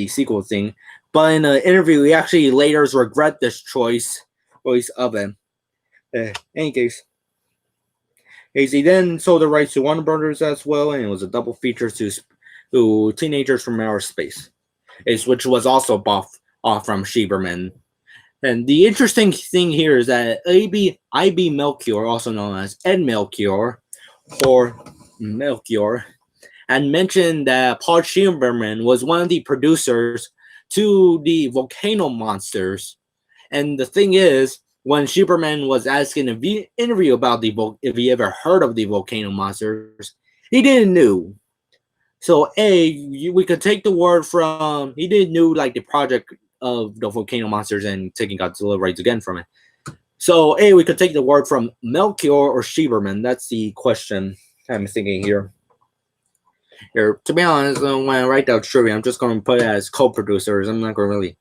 sequel thing. But in an interview, he actually later regret this choice of it. Any case, he then sold the rights to Warner Brothers as well, and it was a double feature to Teenagers from Outer Space, which was also bought off from Schieberman. And the interesting thing here is that I.B. Melchior, also known as Ed Melchior, or Melchior, and mentioned that Paul Schieberman was one of the producers to the Volcano Monsters. And the thing is, when Schieberman was asking an interview about if he ever heard of the Volcano Monsters, he didn't know. So we could take the word from he didn't know like the project of the Volcano Monsters and taking Godzilla rights again from it. So we could take the word from Melchior or Schieberman. That's the question I'm thinking here. To be honest, when I write down trivia, I'm just going to put it as co-producers. I'm not going to really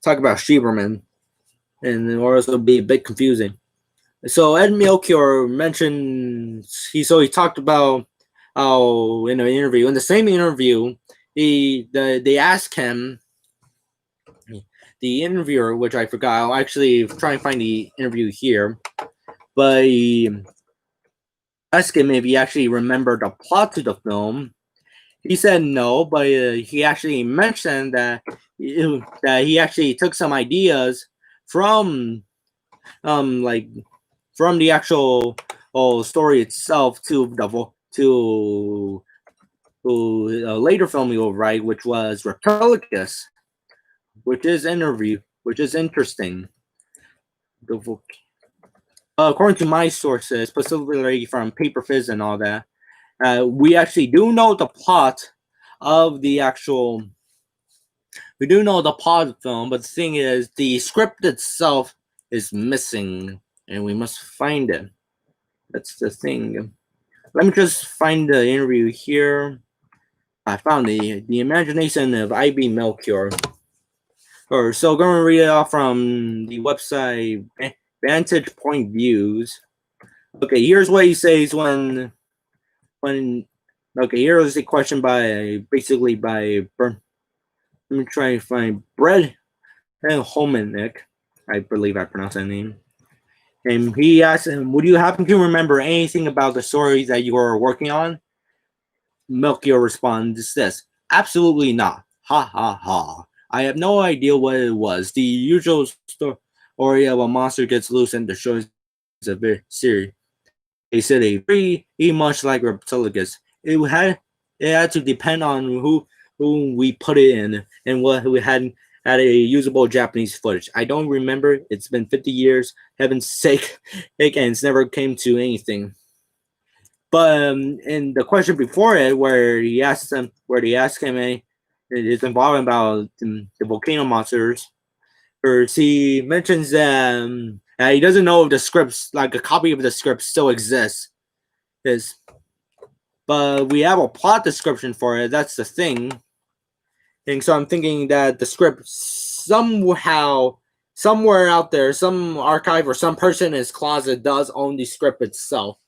talk about Schieberman, or else it'll be a bit confusing. So Ed Melchior mentioned he talked about how in the same interview, they asked him, the interviewer, which I forgot. I'll actually try and find the interview here, but he asked him if he actually remembered the plot to the film. He said no, but he actually mentioned that he actually took some ideas from from the actual story itself to a later film he will write, which was Reptilicus, which is interesting. According to my sources, specifically from Paper Fizz and all that, we actually do know the plot of the actual. We do know the plot of the film, but the thing is, the script itself is missing, and we must find it. That's the thing. Let me just find the interview here. I found the imagination of I.B. Melchior. So going to read it off from the website Vantage Point Views. Okay, here's what he says when okay, here's a question by let me try and find Brett Holmanick. I believe I pronounced that name. And he asked him, would you happen to remember anything about the stories that you were working on? Melchior responds this, absolutely not. Ha ha ha. I have no idea what it was. The usual story of a monster gets loose and destroys a very serious. They said a pretty much like Reptilicus. It had to depend on who we put it in and what we had a usable Japanese footage. I don't remember. It's been 50 years. Heaven's sake, and it's never came to anything. But in the question before it, where he asked him his involvement about the Volcano Monsters, or he mentions that he doesn't know if the scripts, like a copy of the script, still exists. But we have a plot description for it. That's the thing. And so I'm thinking that the script somehow, somewhere out there, some archive or some person in his closet does own the script itself.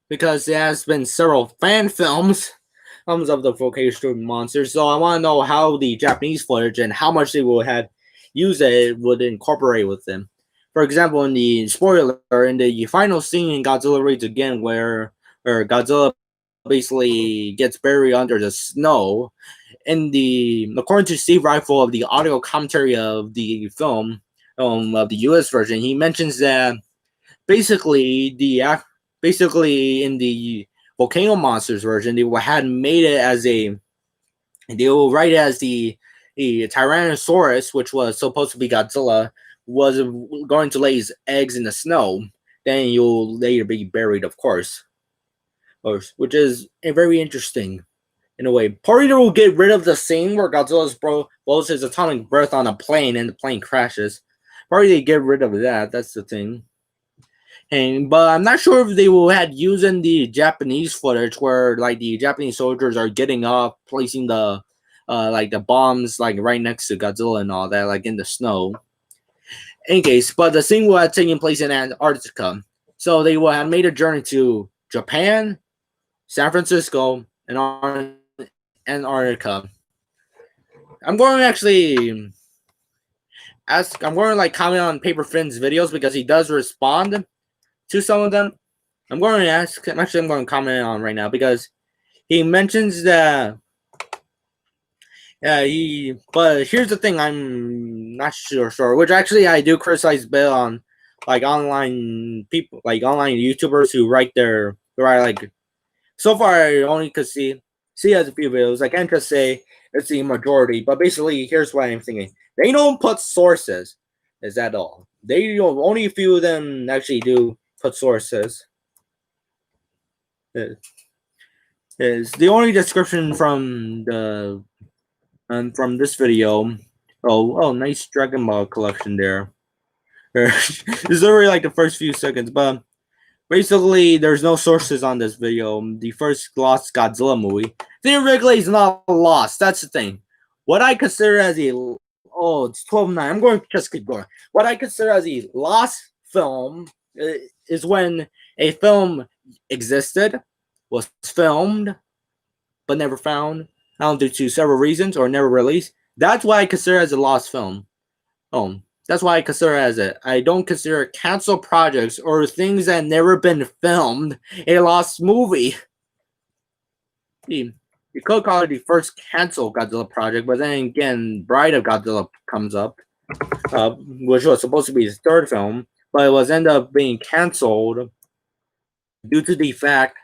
Because there has been several fan films of the Volcano Monsters, so I want to know how the Japanese footage and how much they will have used it would incorporate with them. For example, in the spoiler, in the final scene in Godzilla Raids Again, where Godzilla basically gets buried under the snow, according to Steve Rifle of the audio commentary of the film, of the U.S. version, he mentions that basically in the Volcano Monsters version, they had made it as they will write it as the Tyrannosaurus, which was supposed to be Godzilla, was going to lay his eggs in the snow. Then you'll later be buried, of course, which is very interesting in a way. Probably will get rid of the scene where Godzilla blows his atomic breath on a plane and the plane crashes. Probably they get rid of that. That's the thing. But I'm not sure if they will had using the Japanese footage where like the Japanese soldiers are getting up, placing the like the bombs like right next to Godzilla and all that, like in the snow. In case, but the scene will have taken place in Antarctica. So they will have made a journey to Japan, San Francisco, and Antarctica. I'm going to actually I'm going to like comment on Paper Finn's videos because he does respond to some of them. I'm going to comment on right now because he mentions that but here's the thing, I'm not sure, which actually I do criticize Bill on like online people, like online YouTubers who write like, so far I only could see as a few videos. I can't just say it's the majority, but basically here's what I'm thinking. They don't put sources, is that all. Only a few of them actually do put sources. Is the only description from this video. Oh, nice Dragon Ball collection there. This is already like the first few seconds, but basically there's no sources on this video. The first Lost Godzilla movie theoretically is not lost. That's the thing. What I consider as it's 12:09. I'm going to just keep going. What I consider as a lost film is when a film existed, was filmed, but never found, due to several reasons, or never released. That's why I consider as a lost film. That's why I consider as it. I don't consider canceled projects or things that never been filmed a lost movie. You could call it the first canceled Godzilla project, but then again, Bride of Godzilla comes up, which was supposed to be his third film, but it was ended up being canceled due to the fact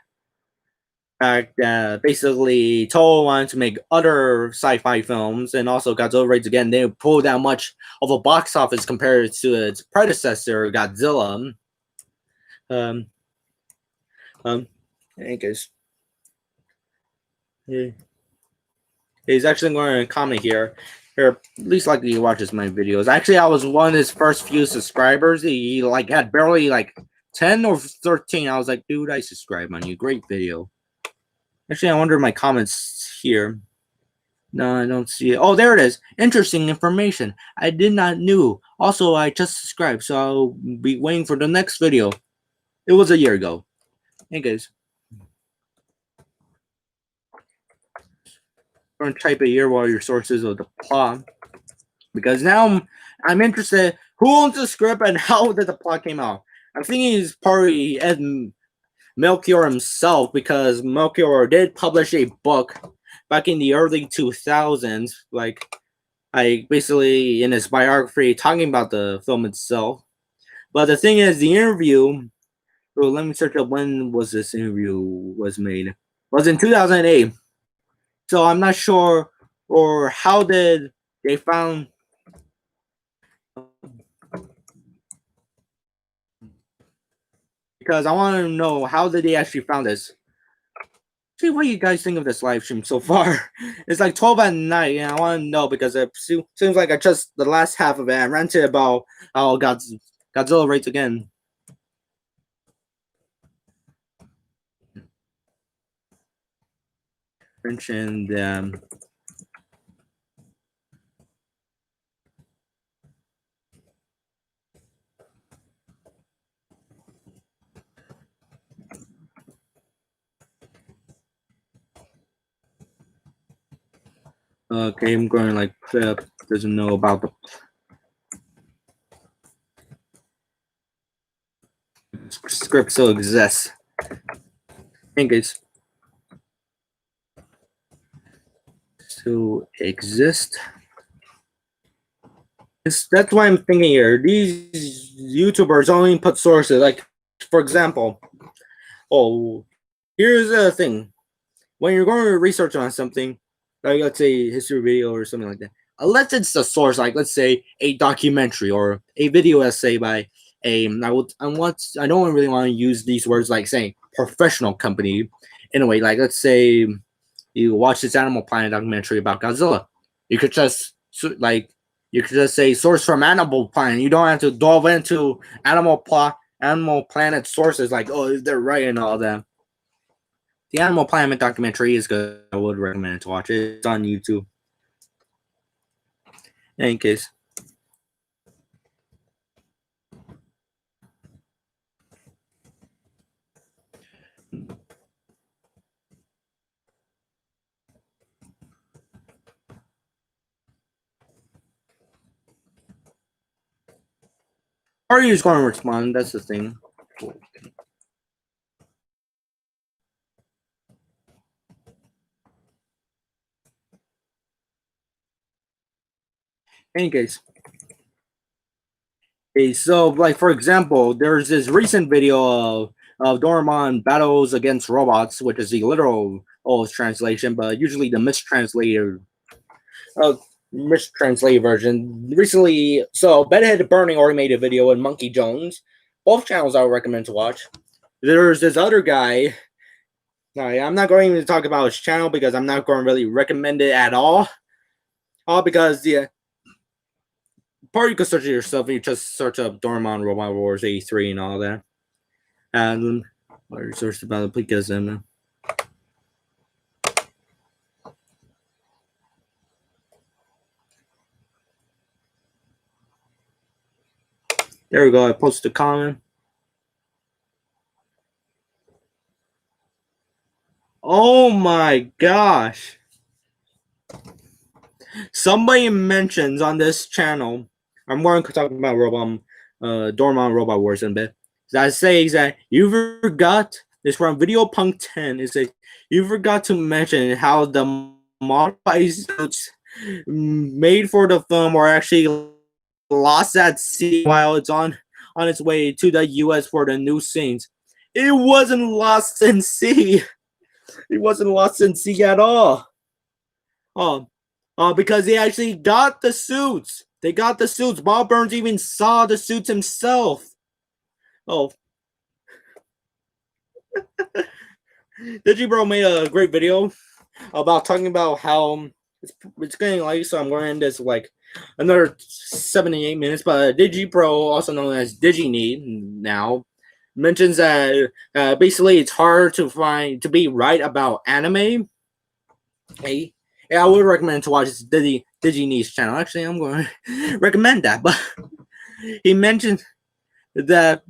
that basically Toho wanted to make other sci-fi films, and also Godzilla Raids Again didn't pull that much of a box office compared to its predecessor, Godzilla. I guess he's actually going to comment here. At least likely he watches my videos. Actually, I was one of his first few subscribers. He like had barely like 10 or 13. I was like, dude, I subscribe on you. Great video. Actually, I wonder my comments here. No, I don't see it. Oh, there it is. Interesting information. I did not knew. Also, I just subscribed, so I'll be waiting for the next video. It was a year ago. Hey, guys. I'm going to type it here while your sources of the plot. Because now I'm interested. Who owns the script and how did the plot came out? I'm thinking it's probably Ed Melchior himself, because Melchior did publish a book back in the early 2000s, like basically in his biography talking about the film itself. But the thing is, the interview, let me search up when was this interview was made. It was in 2008. So I'm not sure, or how did they found, because I want to know how did they actually found this. See what you guys think of this live stream so far. It's like 12 at night, and I want to know because it seems like I just the last half of it I ranted about how Godzilla Raids Again. Mentioned okay, I'm going to like doesn't know about the script still exists. Hey guys. So exist. That's why I'm thinking here. These YouTubers only put sources. Like, for example, here's the thing. When you're going to research on something, like let's say history video or something like that, unless it's a source, like let's say a documentary or a video essay by I don't really want to use these words like saying professional company in a way. Like let's say you watch this Animal Planet documentary about Godzilla, you could just say source from Animal Planet. You don't have to delve into Animal Planet sources like they're right and all that. The Animal Planet documentary is good. I would recommend to watch it. It's on YouTube. In any case. Or you're just going to respond. That's the thing. In any case. Okay, so like for example, there's this recent video of Doraemon battles against robots, which is the literal translation, but usually the mistranslated version. Recently, so Bedhead Burning already made a video and Monkey Jones. Both channels I would recommend to watch. There's this other guy. I'm not going to talk about his channel because I'm not going to really recommend it at all. All because part you can search it yourself. You just search up Doraemon Robot Wars 83 and all that. And search about the because then. There we go. I posted a comment. Oh my gosh. Somebody mentions on this channel, I'm going to talk about Doraemon Robot Wars in a bit. That says that you forgot, this from Video Punk 10, it says you forgot to mention how the modified suits made for the film are actually lost at sea while it's on its way to the US for the new scenes. It wasn't lost in sea. It wasn't lost in sea at all. Because they actually got the suits. They got the suits. Bob Burns even saw the suits himself. Digibro made a great video about talking about how it's getting late, so I'm going to end this like another 78 minutes. But Digibro, also known as DigiNeed now, mentions that basically it's hard to be right about anime. Hey. Yeah, I would recommend to watch DigiNeed's channel. Actually, I'm going to recommend that. But he mentioned that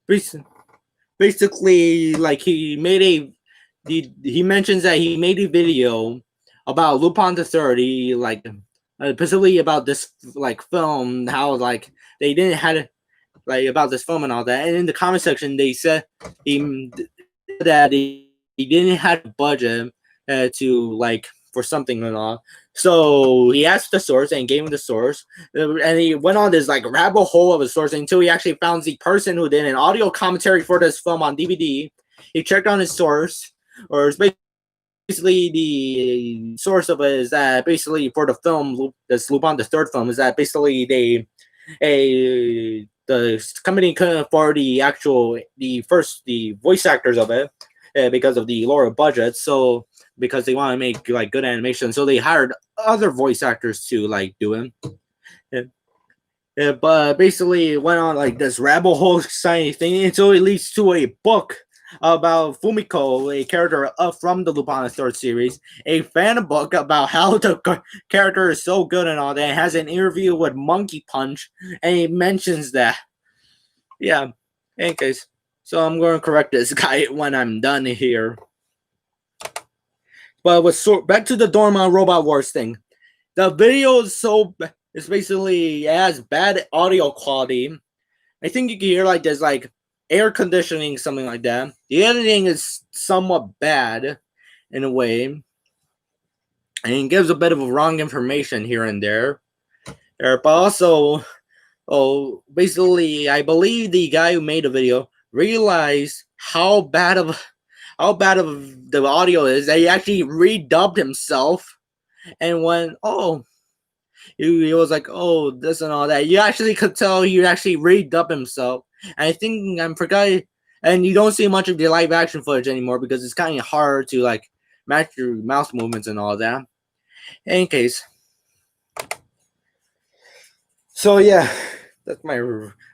basically, like he mentions that he made a video about Lupin the 30, like specifically about this like film, how like they didn't have like about this film and all that. And in the comment section, they said he didn't have a budget to like for something and all. So he asked the source and gave him the source, and he went on this like rabbit hole of a source until he actually found the person who did an audio commentary for this film on DVD. He checked on his source, or it's basically the source of it is that basically for the film, this Lupin the third film, is that basically the company couldn't afford the voice actors of it because of the lower budget. So because they want to make like good animation, so they hired other voice actors to like do it. But basically it went on like this rabbit hole exciting thing until it leads to a book about Fumiko, a character from the Lupin the Third series, a fan book about how the character is so good and all that. It has an interview with Monkey Punch, and he mentions that. Yeah, in any case, so I'm going to correct this guy when I'm done here. But back to the Doraemon Robot Wars thing. The video is it's basically it has bad audio quality. I think you can hear like there's like air conditioning, something like that. The editing is somewhat bad in a way. and gives a bit of wrong information here and there. But also, basically, I believe the guy who made the video realized how bad of the audio is that he actually redubbed himself, and when he was like, oh, this and all that, you actually could tell he actually redubbed himself. And I think I forgot, and you don't see much of the live action footage anymore because it's kind of hard to like match your mouse movements and all that. In any case, so yeah, that's my.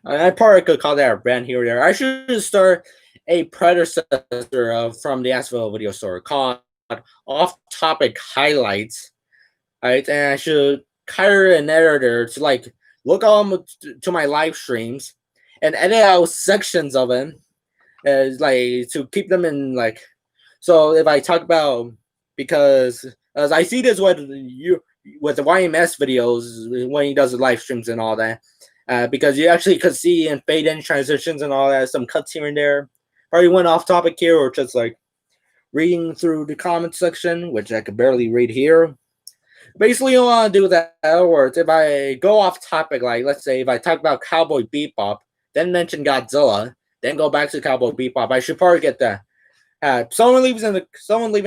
I probably could call that a brand here or there. I should start a predecessor from the ACEVEDO video store called Off-Topic Highlights. Right, and I should hire an editor to like look on to my live streams and edit out sections of them, as like to keep them in like. So if I talk about, because as I see this with the YMS videos when he does the live streams and all that, because you actually could see and fade in transitions and all that, some cuts here and there. Probably went off topic here, or just like reading through the comment section, which I could barely read here. Basically, you want to do that. In other words, if I go off topic, like let's say if I talk about Cowboy Bebop, then mention Godzilla, then go back to Cowboy Bebop, I should probably get that. Someone leave in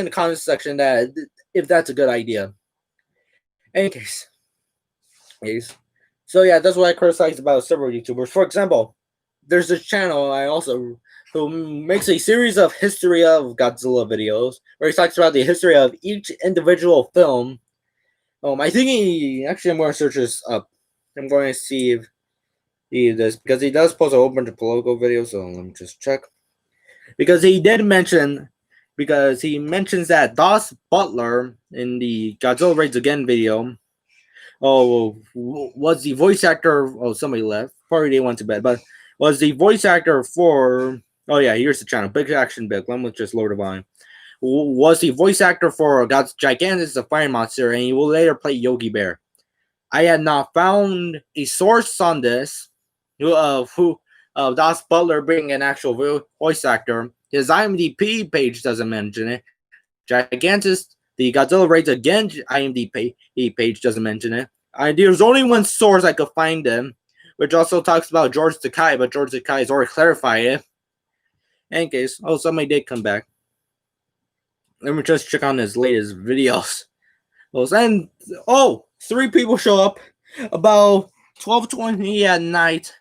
the comments section that if that's a good idea. In case. So yeah, that's what I criticize about several YouTubers. For example, there's this channel I also who makes a series of history of Godzilla videos where he talks about the history of each individual film. I think I'm going to search this up. I'm going to see if he does, because he does post a whole bunch of political videos. So let me just check. Because he mentions that Doss Butler in the Godzilla Raids Again video, was the voice actor. Oh, somebody left. Probably they went to bed, but was the voice actor for. Oh yeah, here's the channel. Big Action Big. Let me just lower the volume. Was the voice actor for God's Gigantus the Fire Monster, and he will later play Yogi Bear. I had not found a source on this who Doss Butler being an actual voice actor. His IMDb page doesn't mention it. Gigantus, the Godzilla Raids Again IMDb page doesn't mention it. There's only one source I could find him, which also talks about George Takei, but George Takei has already clarified it. In case, somebody did come back. Let me just check on his latest videos. And 3 people show up about 12:20 at night,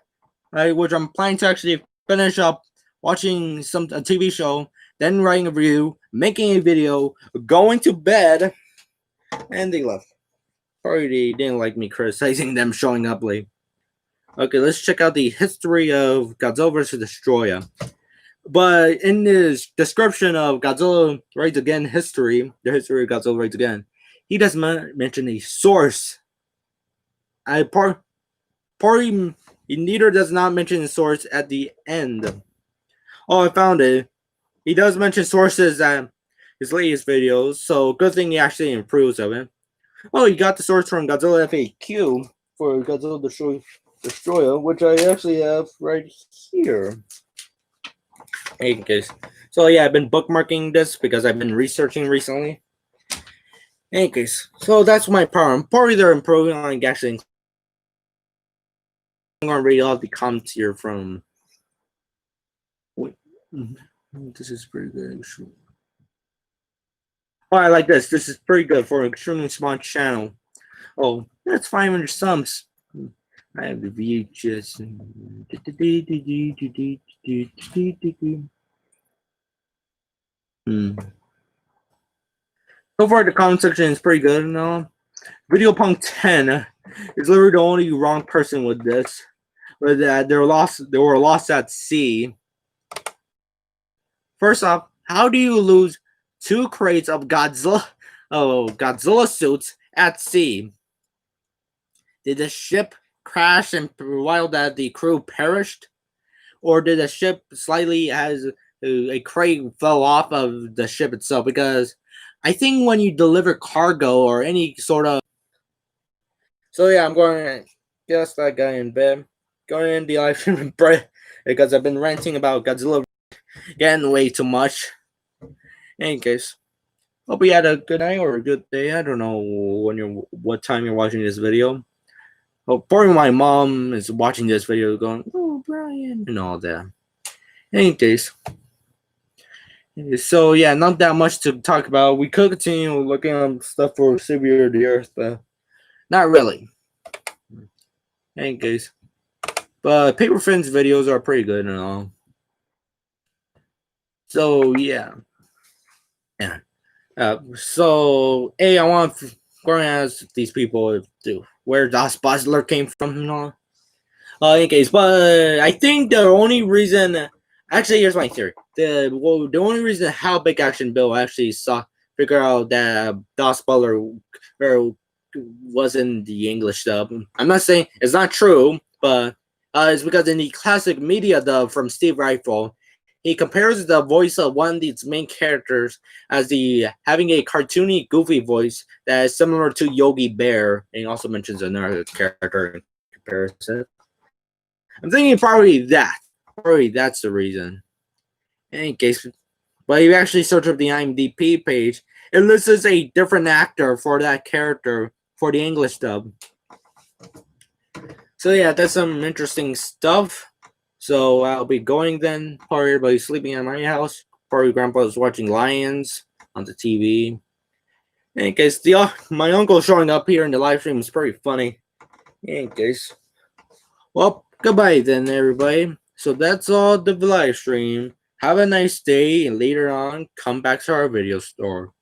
right? Which I'm planning to actually finish up watching a TV show, then writing a review, making a video, going to bed, and they left. Probably they didn't like me criticizing them showing up late. Okay, let's check out the history of Godzilla vs. Destroyer. But in this description of Godzilla Raids Again history, the history of Godzilla Raids Again, he does mention a source. He neither does not mention the source at the end. I found it. He does mention sources at his latest videos, so good thing he actually improves of it. He got the source from Godzilla FAQ for Godzilla Destroyer, which I actually have right here. In case. So yeah, I've been bookmarking this because I've been researching recently. In any case, so that's my problem. Probably they're improving on actually. I'm gonna read all the comments here from. Wait, this is pretty good. I like this. This is pretty good for an extremely small channel. That's 500 subs. I have the VHS. So far, the comment section is pretty good. Video Punk 10 is literally the only wrong person with this. But they were lost at sea. First off, how do you lose 2 crates of Godzilla suits at sea? Did the ship crash and while that the crew perished, or did the ship slightly has a crate fell off of the ship itself? Because I think when you deliver cargo or any sort of, so yeah, I'm going to guess that guy in bed, going in the live stream bread because I've been ranting about Godzilla getting way too much. In any case, Hope you had a good night or a good day. I don't know what time you're watching this video. Well, probably my mom is watching this video going, "Oh, Brian," and all that. In any case, so yeah, not that much to talk about. We could continue looking up stuff for Severe the Earth, but not really. In any case, but Paper Finn's videos are pretty good and all. So yeah. So I want to ask these people where Das Butler came from and all. In any case, but I think the only reason, actually, here's my theory. The only reason how Big Action Bill actually figure out that Das Butler wasn't the English dub. I'm not saying it's not true, but it's because in the classic media dub from Steve Rifle, he compares the voice of one of its main characters as having a cartoony, goofy voice that is similar to Yogi Bear, and he also mentions another character in comparison. I'm thinking probably that's the reason. In any case, but if you actually search up the IMDb page, it lists a different actor for that character for the English dub. So yeah, that's some interesting stuff. So I'll be going then. Probably everybody's sleeping at my house. Probably Grandpa's watching Lions on the TV. In any case, my uncle showing up here in the live stream is pretty funny. In any case, well, goodbye then, everybody. So that's all the live stream. Have a nice day, and later on, come back to our video store.